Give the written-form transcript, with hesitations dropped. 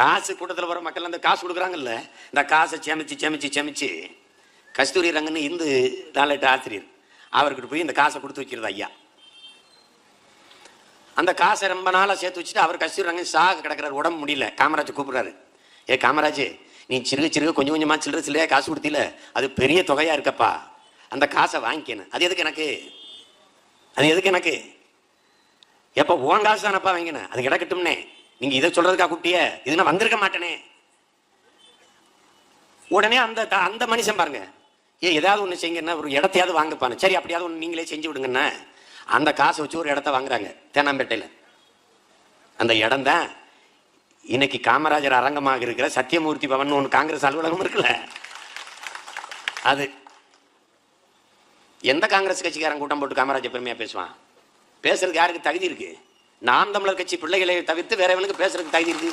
காசு கூட்டத்தில் வர மக்கள் அந்த காசு கொடுக்குறாங்கல்ல, இந்த காசை சேமிச்சு கஸ்தூரி ரங்கன்னு இந்து நாளேட்டு ஆசிரியர் அவர்கிட்ட போய் இந்த காசை கொடுத்து வைக்கிறது ஐயா. அந்த காசை ரொம்ப நாளாக சேர்த்து வச்சுட்டு அவர் கஸ்தூரி ரங்கன் சாக கிடக்கிறார், உடம்பு முடியல. காமராஜ் கூப்பிடுறாரு, ஏ காமராஜ், நீ சிறுக கொஞ்சம் கொஞ்சமாக சில்லறையா காசு கொடுத்தில, அது பெரிய தொகையாக இருக்கப்பா, அந்த காசை வாங்கிக்கணும். அது எதுக்கு எனக்கு எப்போ உன் காசு தானப்பா வாங்கினேன், அது கிடக்கட்டும்னே, நீங்க இதை சொல்றதுக்கா கூப்பிட்டிய, இது நான் வந்திருக்க மாட்டேனே. உடனே அந்த மனுஷன் பாருங்க, ஏதாவது ஒன்று செய்யுங்கன்னா ஒரு இடத்தையாவது வாங்கப்பானு, சரி அப்படியாவது ஒன்று நீங்களே செஞ்சு விடுங்கண்ணா. அந்த காசை வச்சு ஒரு இடத்த வாங்குறாங்க தேனாம்பேட்டையில். அந்த இடம் தான் இன்னைக்கு காமராஜர் அரங்கமாக இருக்கிற சத்தியமூர்த்தி பவன் ஒன்று காங்கிரஸ் அலுவலகம் இருக்குல்ல. அது எந்த காங்கிரஸ் கட்சிக்காரன் கூட்டம் போட்டு காமராஜர் பெருமையா பேசுவான்? பேசுறதுக்கு யாருக்கு தகுதி இருக்கு? நாம் தமிழர் கட்சி பிள்ளைகளை தவிர்த்து வேற எவனுக்கு பேசுறதுக்கு தகுதி இருக்கு?